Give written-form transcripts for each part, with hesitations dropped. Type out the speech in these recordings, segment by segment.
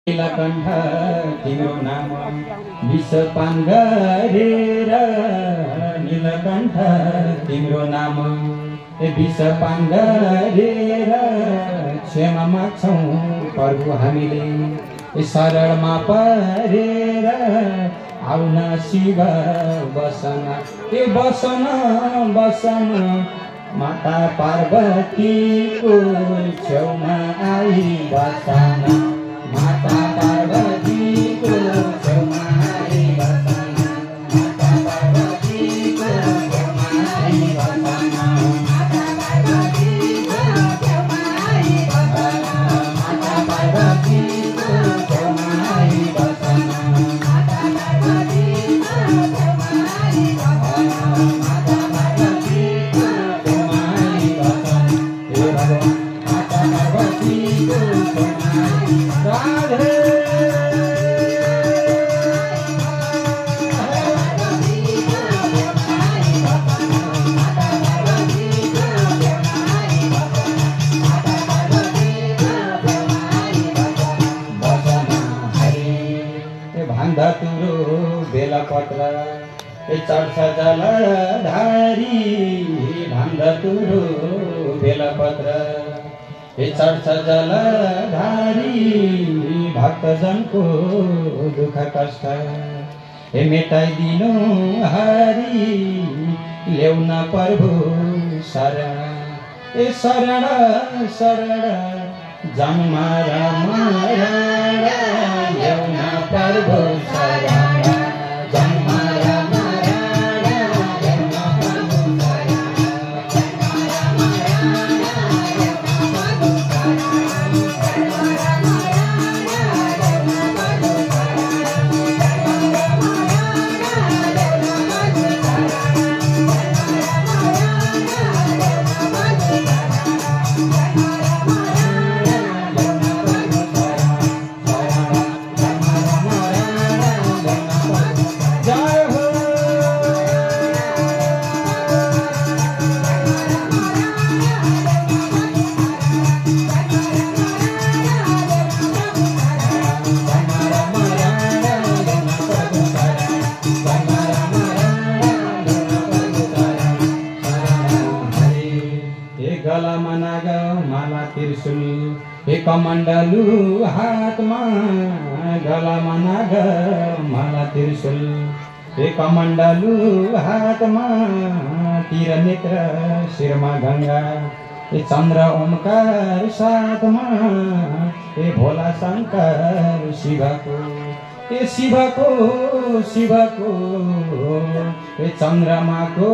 नीलकण्ठ तिम्रो नाम विषपान गरेर नीलकण्ठ तिम्रो नाम विषपान गरेर क्षमा माग्छौँ प्रभु हामीले शरणमा परेर आउन शिव बसन बसन बसन माता पार्वतीको छेउमा आई बसन माता पार्वतीको छेउमा आई बसन माता पार्वतीको छेउमा आई बसन माता पार्वतीको छेउमा आई बसन माता पार्वतीको छेउमा आई बसन माता पार्वतीको छेउमा आई बसन माता पार्वतीको छेउमा आई बसन हे भगवान माता पार्वतीको छेउमा राधे भान्धतुरो बेलपत्र चढ्छ जलधारी भान्धतुरो बेलपत्र चढ्छ जलधारी भक्तजनको दुःख कष्ट मेटाइदिनु हरि ल्याउन प्रभु शरण शरण शरण जन्मर मरण ल्याउन प्रभु शरण जन्मर मरण ल्याउन प्रभु कमण्डलु हातमा गलामा नाग माला त्रिशूल कमण्डलु हातमा तिर नेत्र शिरमा गङ्गा चन्द्र ओमकार साथमा भोला शङ्कर शिवको शिवको शिवको चन्द्रमाको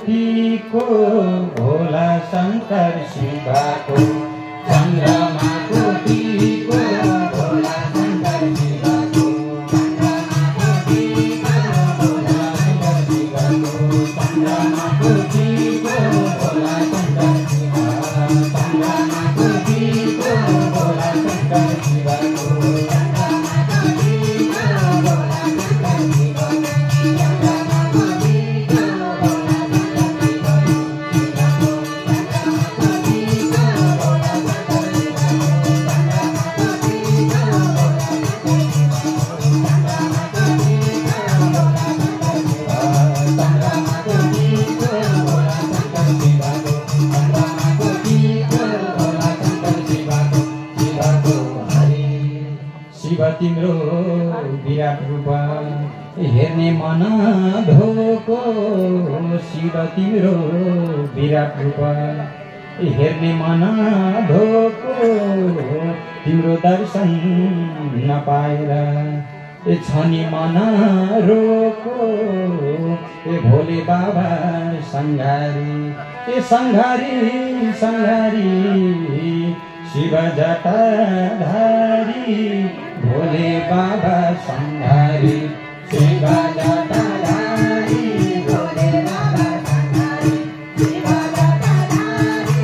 टीको भोला शङ्कर शिवको चन्द्रमाको टीको भोला शङ्कर शिवको चन्द्रमाको टीको भोला शङ्कर शिवको चन्द्रमाको टीको भोला शङ्कर शिवको चन्द्रमाको टीको भोला शङ्कर शिवको चन्द्रमाको टीको भोला शङ्कर शिवको चन्द्रमाको टीको भोला तिम्रो विराट रूप हेर्ने मन ढोको शिव तिम्रो विराट रूप हेर्ने मन ढोको तिम्रो दर्शन नपाएर छनी मन रोको भोले बाबा सङ्घारी सङ्घारी सङ्घारी शिव जटाधारी भोले बाबा सङ्घारी शिव जटाधारी भोले बाबा सङ्घारी शिव जटाधारी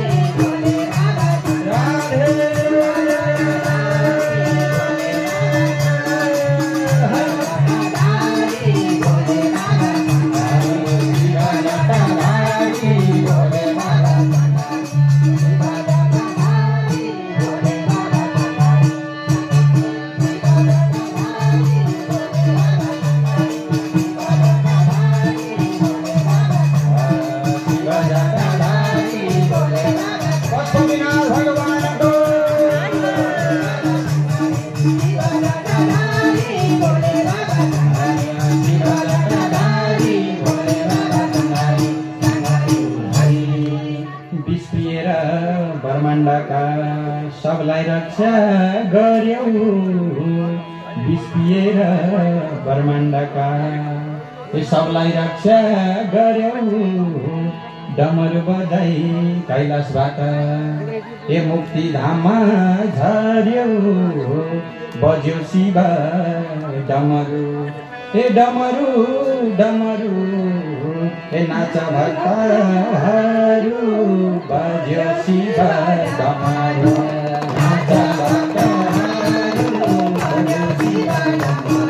भोले बाबा सङ्घारी भोले बाबा सङ्घारी शिव जटाधारी भोले बाबा सङ्घारी रक्षा गर्यौ विष पिएर ब्रह्माण्डका ए सबलाई रक्षा गर्यौ डमरु बजाई कैलाशबाट ए मुक्ति धाममा झर्यौ बज्यो शिव डमरु ए डमरु डमरु ए नाच भक्तहरू बज्यो शिव डमरु नाच भक्तहरू बज्यो शिव डमरु